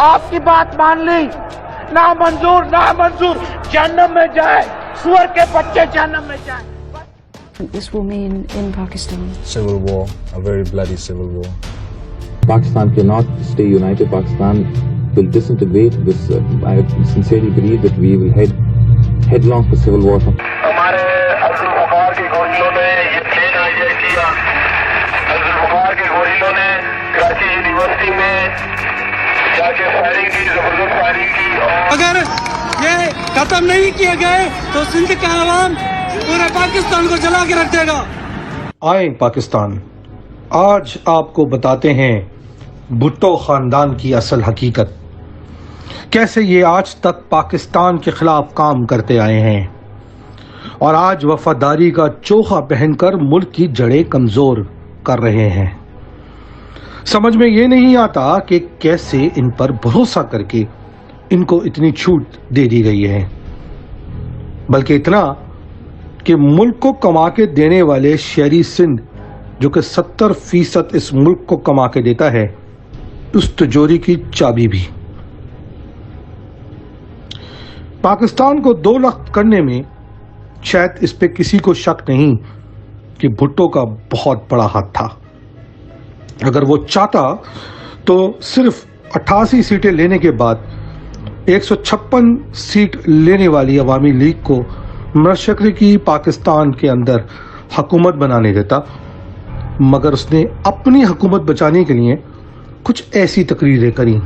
आपकी बात मान ली, ना मंजूर जहन्नम में जाए, सुअर के बच्चे जहन्नम में जाए. This will mean in Pakistan. Civil war, a very bloody civil war. Pakistan cannot stay united. Pakistan will disintegrate. I sincerely believe that we will head headlong for civil war. हमारे अब्दुल गफ्फार के गोरिल्लों ने ये प्लेन हाईजैक किया. अब्दुल गफ्फार के गोरिल्लों ने Karachi university में जाके firing की, जबरदस्त फायरिंग की. अगर ये खत्म नहीं किए गए तो सिंध का आवाम पूरे पाकिस्तान को जला के रख देगा. आए पाकिस्तान, आज आपको बताते हैं भुट्टो खानदान की असल हकीकत, कैसे ये आज तक पाकिस्तान के खिलाफ काम करते आए हैं और आज वफादारी का चोखा पहनकर मुल्क की जड़ें कमजोर कर रहे हैं. समझ में ये नहीं आता कि कैसे इन पर भरोसा करके इनको इतनी छूट दे दी गई है, बल्कि इतना कि मुल्क को कमा के देने वाले शहरी सिंध, जो कि 70% इस मुल्क को कमा के देता है, उस तिजोरी की चाबी भी. पाकिस्तान को 2 लाख करने में शायद इस पे किसी को शक नहीं कि भुट्टो का बहुत बड़ा हाथ था. अगर वो चाहता तो सिर्फ 88 सीटें लेने के बाद 156 सीट लेने वाली अवामी लीग को मशरक़ी पाकिस्तान के अंदर हुकूमत बनाने देता, मगर उसने अपनी हुकूमत बचाने के लिए कुछ ऐसी तकरीरें करी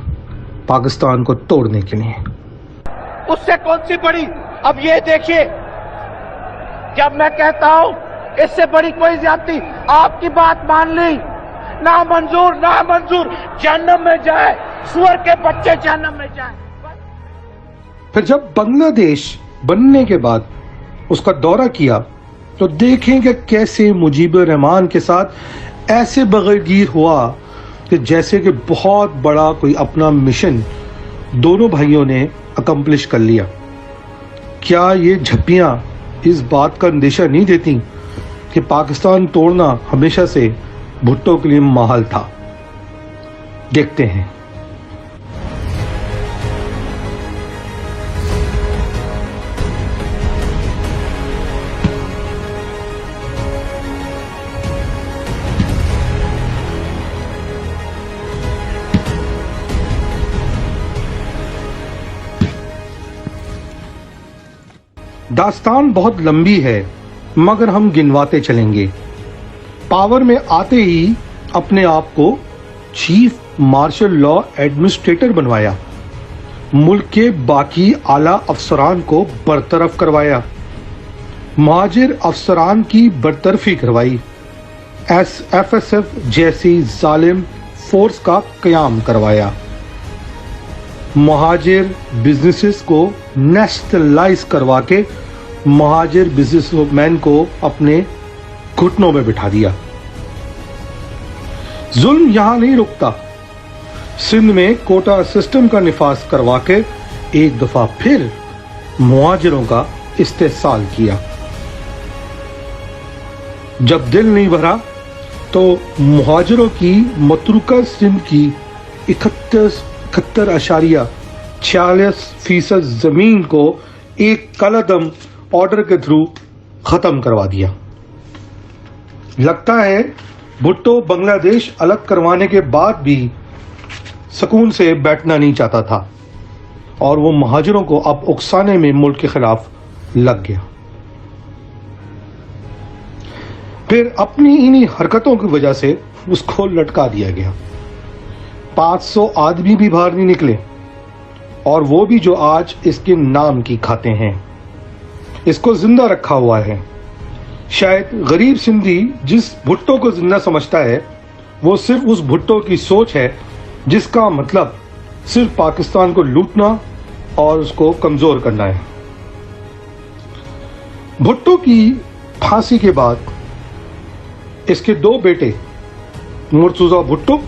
पाकिस्तान को तोड़ने के लिए. उससे कौन सी बड़ी? अब ये देखिए, जब मैं कहता हूं इससे बड़ी कोई ज्यादती, आपकी बात मान ली, ना मंजूर जहन्नम में जाए, सुअर के बच्चे जहन्नम में जाए. फिर जब बांग्लादेश बनने के बाद उसका दौरा किया तो देखें कि कैसे मुजीबुर रहमान के साथ ऐसे बगैरगीर हुआ कि जैसे कि बहुत बड़ा कोई अपना मिशन दोनों भाइयों ने अकम्प्लिश कर लिया. क्या ये झप्पियां इस बात का अंदेशा नहीं देती कि पाकिस्तान तोड़ना हमेशा से भुट्टो के लिए महल था? देखते हैं. दास्तान बहुत लंबी है, मगर हम गिनवाते चलेंगे. पावर में आते ही अपने आप को चीफ मार्शल लॉ एडमिनिस्ट्रेटर बनवाया, मुल्क के बाकी आला अफसरान को बरतरफ करवाया, महाजिर अफसरान की बरतरफी करवाई, FSF जैसी जालिम फोर्स का क़याम करवाया, महाजिर बिजनेसेस को नेशनलाइज करवा के महाजिर बिजनेसमैन को अपने घुटनों में बिठा दिया. जुल्म यहां नहीं रुकता. सिंध में कोटा सिस्टम का निफाज करवा के एक दफा फिर मुहाजिरों का इस्तेहसाल किया. जब दिल नहीं भरा तो मुहाजिरों की मतरूका सिंध की 71.46% जमीन को एक कलदम ऑर्डर के थ्रू खत्म करवा दिया. लगता है भुट्टो बांग्लादेश अलग करवाने के बाद भी सुकून से बैठना नहीं चाहता था और वो महाजिरों को अब उकसाने में मुल्क के खिलाफ लग गया. फिर अपनी इन्हीं हरकतों की वजह से उसको लटका दिया गया. 500 आदमी भी बाहर नहीं निकले, और वो भी जो आज इसके नाम की खाते हैं. इसको जिंदा रखा हुआ है. शायद गरीब सिंधी जिस भुट्टो को जिंदा समझता है, वो सिर्फ उस भुट्टो की सोच है जिसका मतलब सिर्फ पाकिस्तान को लूटना और उसको कमजोर करना है. भुट्टो की फांसी के बाद इसके 2 बेटे मुर्तुजा भुट्टो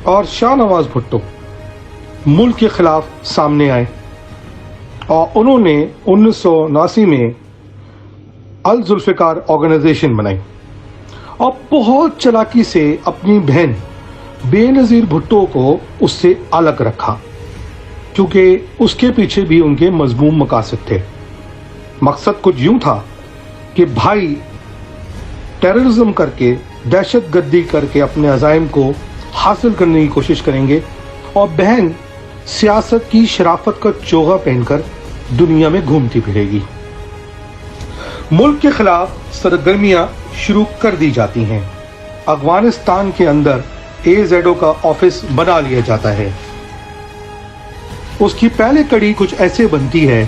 और शाहनवाज भुट्टो मुल्क के खिलाफ सामने आए और उन्होंने 1979 में अल जुल्फिकार ऑर्गेनाइजेशन बनाई और बहुत चालाकी से अपनी बहन बेनजीर भुट्टो को उससे अलग रखा. क्योंकि उसके पीछे भी उनके मजमूम मकासद थे। मकसद कुछ यूं था कि भाई टेररिज्म करके, दहशत गर्दी करके अपने अज़ाइम को हासिल करने की कोशिश करेंगे और बहन सियासत की शराफत का चोगा पहनकर दुनिया में घूमती फिरेगी। मुल्क के खिलाफ सरगर्मियां शुरू कर दी जाती हैं। अफगानिस्तान के अंदर AZO का ऑफिस बना लिया जाता है। उसकी पहली कड़ी कुछ ऐसे बनती है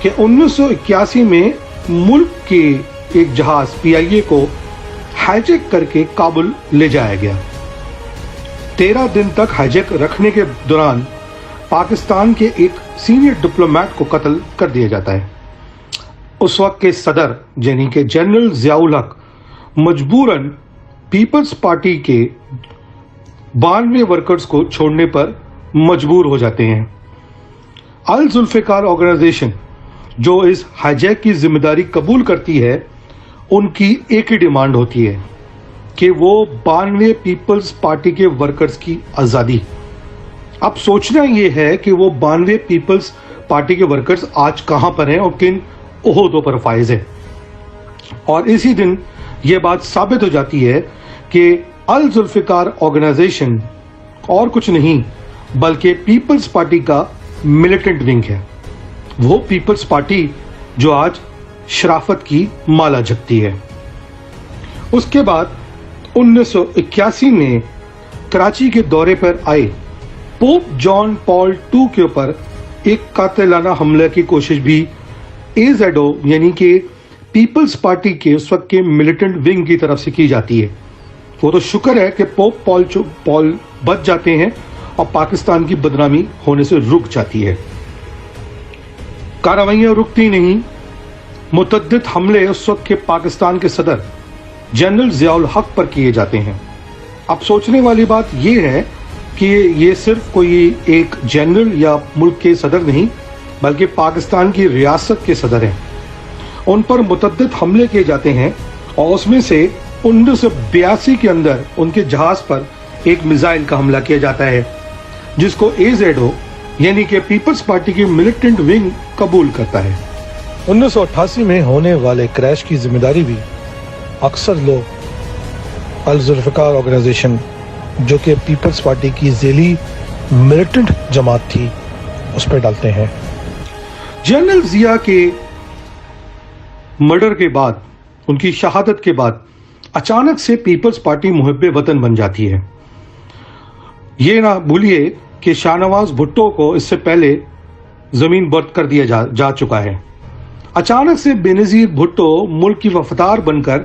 कि 1981 में मुल्क के एक जहाज PIA को हाईजैक करके काबुल ले जाया गया। 13 दिन तक हाईजैक रखने के दौरान पाकिस्तान के एक सीनियर डिप्लोमेट को कत्ल कर दिया जाता है। उस वक्त के सदर यानी कि जनरल ज़ियाउल हक मजबूरन पीपल्स पार्टी के 92 वर्कर्स को छोड़ने पर मजबूर हो जाते हैं। अल जुल्फ़िकार ऑर्गेनाइजेशन जो इस हाईजैक की जिम्मेदारी कबूल करती है, उनकी एक ही डिमांड होती है कि वो 92 पीपल्स पार्टी के वर्कर्स की आज़ादी। अब सोचना ये है कि वो 92 पीपल्स पार्टी के वर्कर्स आज कहां पर हैं और किन ओहदों पर फाइज हैं। और इसी दिन ये बात साबित हो जाती है कि अल जुल्फ़िकार ऑर्गेनाइजेशन और कुछ नहीं बल्कि पीपल्स पार्टी का मिलिटेंट विंग है। वो पीपल्स पार्टी जो आज शराफत की माला झपटी है। उसके बाद 1981 में कराची के दौरे पर आए पोप जॉन पॉल II के ऊपर एक कातिलाना हमले की कोशिश भी AZO यानी कि पीपल्स पार्टी के उस वक्त के मिलिटेंट विंग की तरफ से की जाती है। वो तो शुक्र है कि पोप पॉल बच जाते हैं और पाकिस्तान की बदनामी होने से रुक जाती है। कार्रवाइयां रुकती नहीं। मुतअद्दिद हमले उस वक्त के पाकिस्तान के सदर जनरल ज़ियाउल हक पर किए जाते हैं। अब सोचने वाली बात यह है कि ये सिर्फ कोई एक जनरल या मुल्क के सदर नहीं बल्कि पाकिस्तान की रियासत के सदर हैं। उन पर मुतअद्दिद हमले किए जाते हैं और उसमें से 1982 के अंदर उनके जहाज पर एक मिसाइल का हमला किया जाता है जिसको AZO यानी कि पीपल्स पार्टी की मिलिटेंट विंग कबूल करता है। 1988 में होने वाले क्रैश की जिम्मेदारी भी अक्सर लोग अल जुल्फ़िकार ऑर्गेनाइजेशन जो कि पीपल्स पार्टी की ज़ेली मिलिटेंट जमात थी उस पर डालते हैं। जनरल ज़िया के मर्डर के बाद, उनकी शहादत के बाद अचानक से पीपल्स पार्टी मुहिब्बे वतन बन जाती है। ये ना भूलिए कि शाहनवाज भुट्टो को इससे पहले जमीन बर्द कर दिया जा चुका है। अचानक से बेनज़ीर भुट्टो मुल्क की वफादार बनकर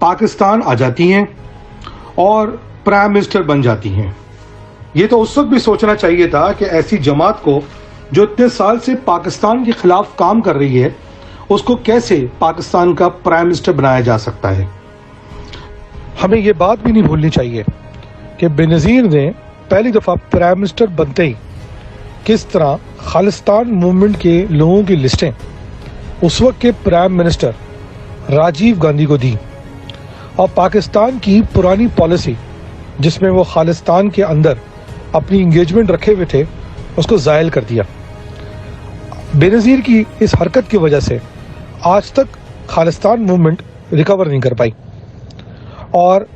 पाकिस्तान आ जाती हैं और प्राइम मिनिस्टर बन जाती हैं। ये तो उस वक्त भी सोचना चाहिए था कि ऐसी जमात को जो इतने साल से पाकिस्तान के खिलाफ काम कर रही है उसको कैसे पाकिस्तान का प्राइम मिनिस्टर बनाया जा सकता है। हमें ये बात भी नहीं भूलनी चाहिए कि बेनज़ीर ने पहली दफ़ा प्राइम मिनिस्टर बनते ही किस तरह खालिस्तान मूवमेंट के लोगों की लिस्टें उस वक्त के प्राइम मिनिस्टर राजीव गांधी को दी और पाकिस्तान की पुरानी पॉलिसी जिसमें वो खालिस्तान के अंदर अपनी इंगेजमेंट रखे हुए थे उसको ज़ायल कर दिया। बेनज़ीर की इस हरकत की वजह से आज तक खालिस्तान मूवमेंट रिकवर नहीं कर पाई और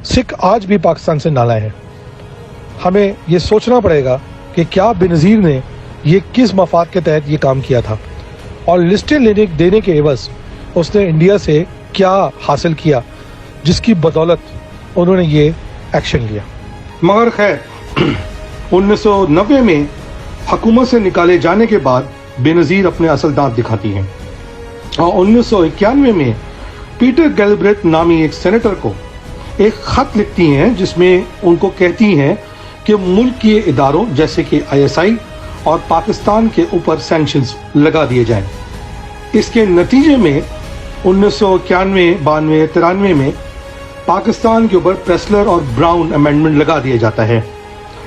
सिख आज भी पाकिस्तान से नालाए हैं। हमें ये सोचना पड़ेगा कि क्या बेनज़ीर ने ये किस मफाद के तहत ये काम किया था और लिस्टें देने के एवज़ उसने इंडिया से क्या हासिल किया जिसकी बदौलत उन्होंने ये एक्शन लिया। मगर खैर 1990 में हुकूमत से निकाले जाने के बाद बेनज़ीर अपने असल दांत दिखाती हैं और 1991 में पीटर गैलब्रेथ नामी एक सेनेटर को एक खत लिखती हैं जिसमें उनको कहती हैं कि मुल्क के इदारों जैसे कि ISI और पाकिस्तान के ऊपर सैंक्शंस लगा दिए जाएं। इसके नतीजे में 1991, 92, 93 में पाकिस्तान के ऊपर प्रेसलर और ब्राउन अमेंडमेंट लगा दिया जाता है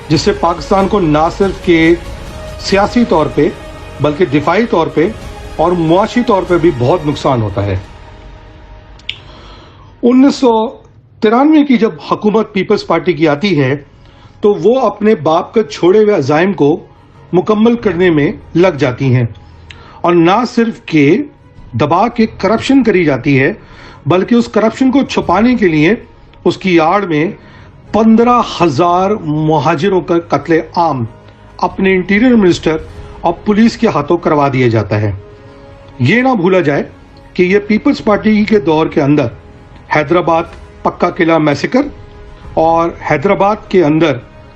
जिससे पाकिस्तान को ना सिर्फ के सियासी तौर पे बल्कि दिफाई तौर पे और मुआशी तौर पे भी बहुत नुकसान होता है। 1993 की जब हुकूमत पीपल्स पार्टी की आती है तो वो अपने बाप के छोड़े हुए अज़ाइम को मुकम्मल करने में लग जाती हैं और ना सिर्फ के दबा के करप्शन करी जाती है बल्कि उस करप्शन को छुपाने के लिए उसकी आड़ में 15,000 मुहाजिरों का कत्ले आम अपने इंटीरियर मिनिस्टर और पुलिस के हाथों करवा दिया जाता है। ये ना भूला जाए कि ये पीपल्स पार्टी के दौर के अंदर हैदराबाद पक्का किला मैसेकर और हैदराबाद के अंदर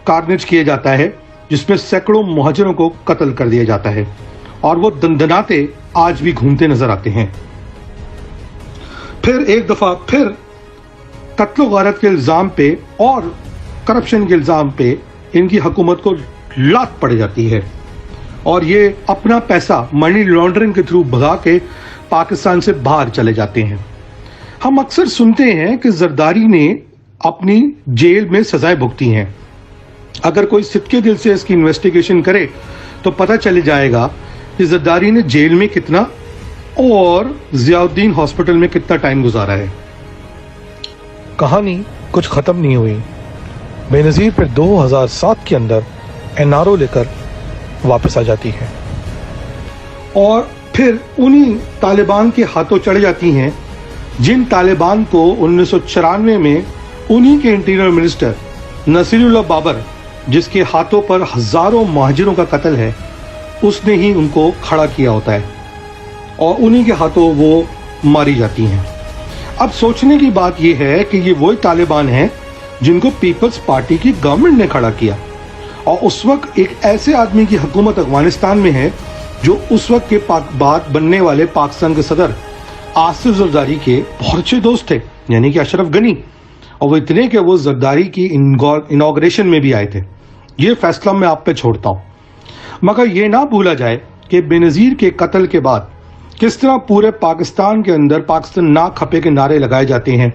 कार्नेज किया जाता है जिसमें सैकड़ों मुहाजिरों को कत्ल कर दिया जाता है और वो दंदनाते आज भी घूमते नजर आते हैं। फिर एक दफा फिर कत्ल गारत के इल्जाम पे और करप्शन के इल्जाम पे इनकी हुकूमत को लात पड़ जाती है और ये अपना पैसा मनी लॉन्ड्रिंग के थ्रू भगा के पाकिस्तान से बाहर चले जाते हैं। हम अक्सर सुनते हैं कि जरदारी ने अपनी जेल में सजाएं भुगती हैं। अगर कोई सिद्के दिल से इसकी इन्वेस्टिगेशन करे तो पता चल जाएगा कि जरदारी ने जेल में कितना और जियाउद्दीन हॉस्पिटल में कितना टाइम गुजारा है। कहानी कुछ खत्म नहीं हुई। बेनजीर फिर 2007 के अंदर एनआरओ लेकर वापस आ जाती है और फिर उन्हीं तालिबान के हाथों चढ़ जाती हैं जिन तालिबान को 1994 में उन्हीं के इंटीरियर मिनिस्टर नसीरुल्लाह बाबर, जिसके हाथों पर हजारों मुहाजिरों का कत्ल है, उसने ही उनको खड़ा किया होता है और उन्हीं के हाथों वो मारी जाती हैं। अब सोचने की बात यह है कि ये वही तालिबान हैं जिनको पीपल्स पार्टी की गवर्नमेंट ने खड़ा किया और उस वक्त एक ऐसे आदमी की हुकूमत अफगानिस्तान में है जो उस वक्त के बाद बनने वाले पाकिस्तान के सदर आसिफ जरदारी के बहुत अच्छे दोस्त थे, यानी कि अशरफ गनी, और वो इतने कि वो जरदारी की इनॉग्रेशन में भी आए थे। ये फैसला मैं आप पे छोड़ता हूं। मगर ये ना भूला जाए कि बेनजीर के कत्ल के बाद किस तरह पूरे पाकिस्तान के अंदर पाकिस्तान ना खपे के नारे लगाए जाते हैं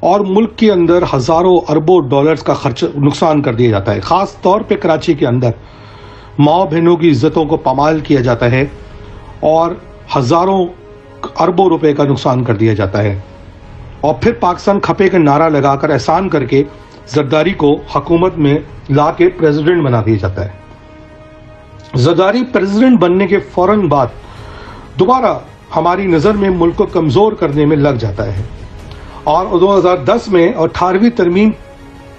और मुल्क के अंदर हजारों अरबों डॉलर्स का खर्च नुकसान कर दिया जाता है। खास तौर पे कराची के अंदर माँ बहनों की इज्जतों को पामाल किया जाता है और हजारों अरबों रुपए का नुकसान कर दिया जाता है और फिर पाकिस्तान खपे का नारा लगाकर एहसान करके जरदारी को हुकूमत में ला के प्रेसिडेंट बना दिया जाता है। जरदारी प्रेसिडेंट बनने के फौरन बाद दोबारा हमारी नजर में मुल्क को कमजोर करने में लग जाता है और 2010 में 18वीं तरमीम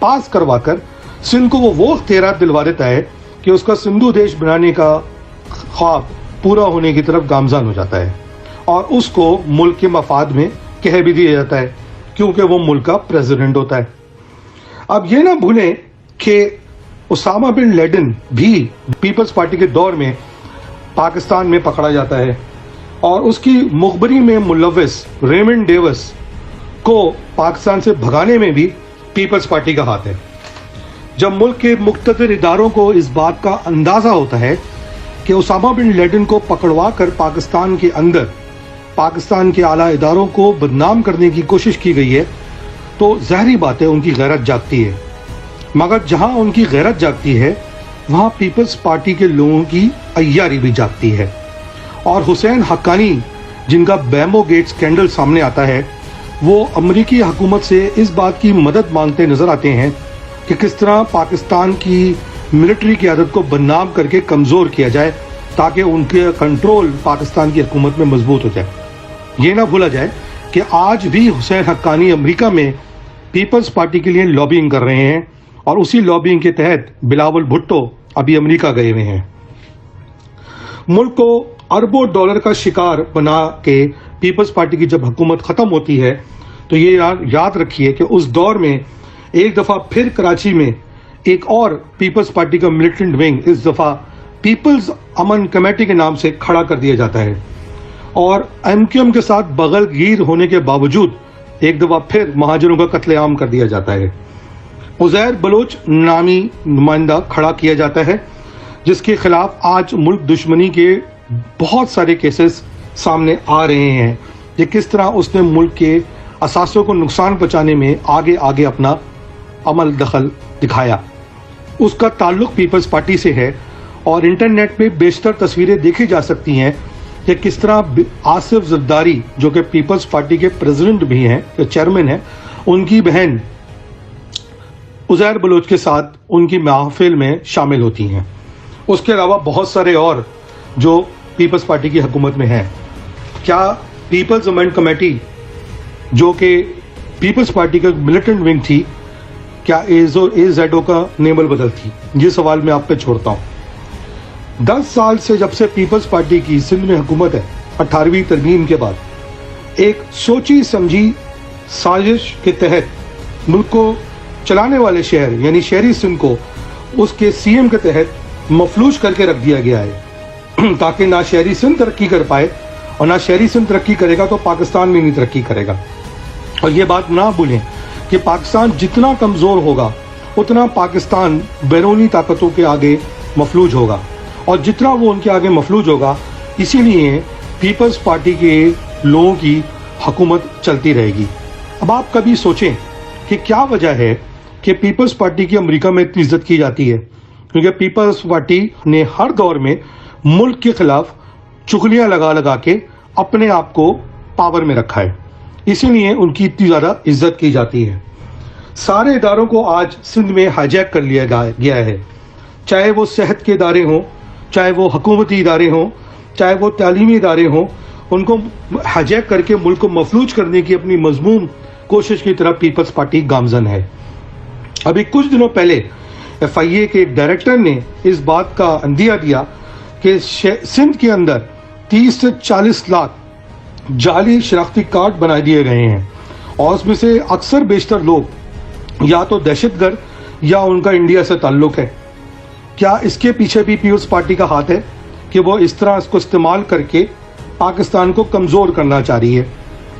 पास करवाकर सिंध को वो इख्तियार दिलवा देता है कि उसका सिंधु देश बनाने का ख्वाब पूरा होने की तरफ गामजान हो जाता है और उसको मुल्क के मफाद में कह भी दिया जाता है क्योंकि वो मुल्क का प्रेसिडेंट होता है। अब ये ना भूलें कि उसामा बिन लेडेन भी पीपल्स पार्टी के दौर में पाकिस्तान में पकड़ा जाता है और उसकी मुखबरी में मुलव्वस रेमंड डेविस को पाकिस्तान से भगाने में भी पीपल्स पार्टी का हाथ है। जब मुल्क के मुख्तलिफ इदारों को इस बात का अंदाजा होता है कि उसामा बिन लेडेन को पकड़वा कर पाकिस्तान के अंदर पाकिस्तान के आला इदारों को बदनाम करने की कोशिश की गई है तो ज़ाहिरी बात है उनकी गैरत जागती है। मगर जहां उनकी गैरत जागती है वहां पीपल्स पार्टी के लोगों की अय्यारी भी जागती है और हुसैन हक्कानी, जिनका बैमो गेट स्कैंडल सामने आता है, वो अमरीकी हुकूमत से इस बात की मदद मांगते नजर आते हैं कि किस तरह पाकिस्तान की मिलिट्री क़यादत को बदनाम करके कमज़ोर किया जाए ताकि उनके कंट्रोल पाकिस्तान की हुकूमत में मजबूत हो जाए। ये ना भूला जाए कि आज भी हुसैन हक्कानी अमेरिका में पीपल्स पार्टी के लिए लॉबिंग कर रहे हैं और उसी लॉबिंग के तहत बिलावल भुट्टो अभी अमेरिका गए हुए हैं। मुल्क को अरबों डॉलर का शिकार बना के पीपल्स पार्टी की जब हुकूमत खत्म होती है तो ये याद रखिए कि उस दौर में एक दफा फिर कराची में एक और पीपल्स पार्टी का मिलिटेंट विंग, इस दफा पीपल्स अमन कमेटी के नाम से खड़ा कर दिया जाता है और एमक्यूएम के साथ बगलगीर होने के बावजूद एक दफा फिर महाजरों का कत्लेआम कर दिया जाता है। उज़ैर बलोच नामी नुमाइंदा खड़ा किया जाता है जिसके खिलाफ आज मुल्क दुश्मनी के बहुत सारे केसेस सामने आ रहे हैं। ये किस तरह उसने मुल्क के असासों को नुकसान पहुंचाने में आगे आगे अपना अमल दखल दिखाया। उसका ताल्लुक पीपल्स पार्टी से है और इंटरनेट पे बेशतर तस्वीरें देखी जा सकती हैं कि किस तरह आसिफ जरदारी, जो कि पीपल्स पार्टी के प्रेसिडेंट भी हैं, चेयरमैन हैं, उनकी बहन उज़ैर बलोच के साथ उनकी महफिल में शामिल होती हैं اس کے علاوہ بہت سارے اور جو پیپلز پارٹی کی حکومت میں ہیں. کیا پیپلز امینڈ کمیٹی جو کہ پیپلز پارٹی کا ملیٹنٹ ونگ تھی, کیا AZO کا نیمل بدل تھی؟ یہ سوال میں آپ پہ چھوڑتا ہوں. 10 سال سے جب سے پیپلز پارٹی کی سندھ میں حکومت ہے 18ویں ترمیم کے بعد, ایک سوچی سمجھی سازش کے تحت ملک کو چلانے والے شہر یعنی شہری سندھ کو اس کے CM کے تحت مفلوج کر کے رکھ دیا گیا ہے تاکہ نہ شہری سندھ ترقی کر پائے, اور نہ شہری سندھ ترقی کرے گا تو پاکستان میں نہیں ترقی کرے گا. اور یہ بات نہ بھولیں کہ پاکستان جتنا کمزور ہوگا اتنا پاکستان بیرونی طاقتوں کے آگے مفلوج ہوگا, اور جتنا وہ ان کے آگے مفلوج ہوگا اسی لیے پیپلز پارٹی کے لوگوں کی حکومت چلتی رہے گی. اب آپ کبھی سوچیں کہ کیا وجہ ہے کہ پیپلز پارٹی کی امریکہ میں اتنی عزت کی جاتی ہے؟ کیونکہ پیپلز پارٹی نے ہر دور میں ملک کے خلاف چغلیاں لگا لگا کے اپنے آپ کو پاور میں رکھا ہے, اسی لیے ان کی اتنی زیادہ عزت کی جاتی ہے. سارے اداروں کو آج سندھ میں ہائیجیک کر لیا گیا ہے, چاہے وہ صحت کے ادارے ہوں, چاہے وہ حکومتی ادارے ہوں, چاہے وہ تعلیمی ادارے ہوں. ان کو ہائیجیک کر کے ملک کو مفلوج کرنے کی اپنی مذموم کوشش کی طرف پیپلز پارٹی گامزن ہے. ابھی کچھ دنوں پہلے FIA کے ایک ڈائریکٹر نے اس بات کا اندیہ دیا کہ سندھ کے اندر 30 سے 40 لاکھ جعلی شناختی کارڈ بنا دیے گئے ہیں, اور اس میں سے اکثر بیشتر لوگ یا تو دہشت گرد یا ان کا انڈیا سے تعلق ہے. کیا اس کے پیچھے بھی پیپلز پارٹی کا ہاتھ ہے کہ وہ اس طرح اس کو استعمال کر کے پاکستان کو کمزور کرنا چاہ رہی ہے,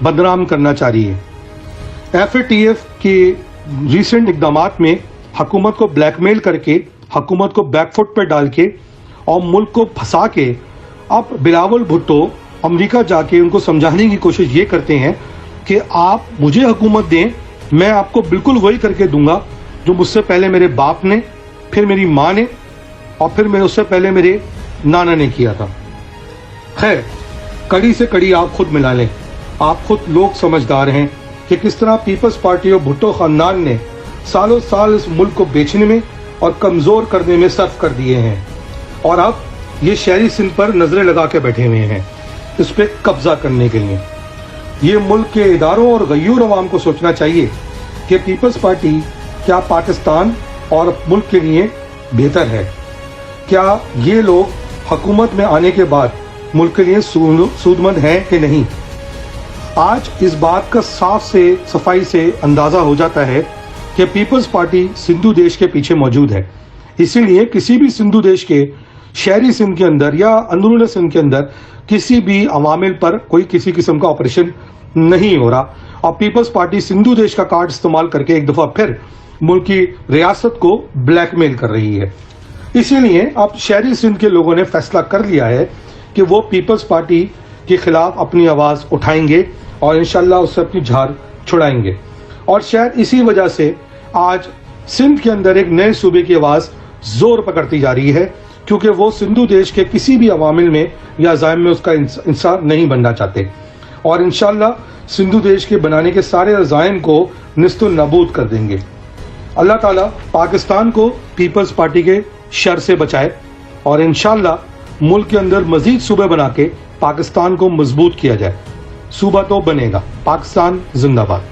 بدنام کرنا چاہ رہی ہے؟ FATF کے ریسنٹ اقدامات میں حکومت کو بلیک میل کر کے, حکومت کو بیک فٹ پہ ڈال کے اور ملک کو پھنسا کے اب بلاول بھٹو امریکہ جا کے ان کو سمجھانے کی کوشش یہ کرتے ہیں کہ آپ مجھے حکومت دیں, میں آپ کو بالکل وہی کر کے دوں گا جو مجھ سے پہلے میرے باپ نے, پھر میری ماں نے, اور پھر میں اس سے پہلے میرے نانا نے کیا تھا. خیر, کڑی سے کڑی آپ خود ملا لیں. آپ خود لوگ سمجھدار ہیں کہ کس طرح پیپلز پارٹی اور بھٹو خاندان نے سالوں سال اس ملک کو بیچنے میں اور کمزور کرنے میں صرف کر دیے ہیں, اور اب یہ شہری سندھ پر نظریں لگا کے بیٹھے ہوئے ہیں اس پہ قبضہ کرنے کے لیے. یہ ملک کے اداروں اور غیور عوام کو سوچنا چاہیے کہ پیپلز پارٹی کیا پاکستان اور ملک کے لیے بہتر ہے؟ کیا یہ لوگ حکومت میں آنے کے بعد ملک کے لیے سودمند ہیں کہ نہیں؟ آج اس بات کا صفائی سے اندازہ ہو جاتا ہے کہ پیپلز پارٹی سندھو دیش کے پیچھے موجود ہے. اسی لیے کسی بھی سندھو دیش کے شہری سندھ کے اندر یا اندرون سندھ کے اندر کسی بھی عوامل پر کوئی کسی قسم کا آپریشن نہیں ہو رہا, اور پیپلز پارٹی سندھو دیش کا کارڈ استعمال کر کے ایک دفعہ پھر ملک کی ریاست کو بلیک میل کر رہی ہے. اسی لیے اب شہری سندھ کے لوگوں نے فیصلہ کر لیا ہے کہ وہ پیپلز پارٹی کے خلاف اپنی آواز اٹھائیں گے اور انشاءاللہ اس سے اپنی جھاڑ چھڑائیں گے. اور شاید اسی وجہ سے آج سندھ کے اندر ایک نئے صوبے کی آواز زور پکڑتی جا رہی ہے, کیونکہ وہ سندھو دیش کے کسی بھی عوامل میں یا عزائم میں اس کا انصاف نہیں بننا چاہتے, اور انشاءاللہ سندھو دیش کے بنانے کے سارے عزائم کو نیست و نابود کر دیں گے. اللہ تعالیٰ پاکستان کو پیپلز پارٹی کے شر سے بچائے, اور انشاءاللہ ملک کے اندر مزید صوبے بنا کے پاکستان کو مضبوط کیا جائے. صوبہ تو بنے گا. پاکستان زندہ باد.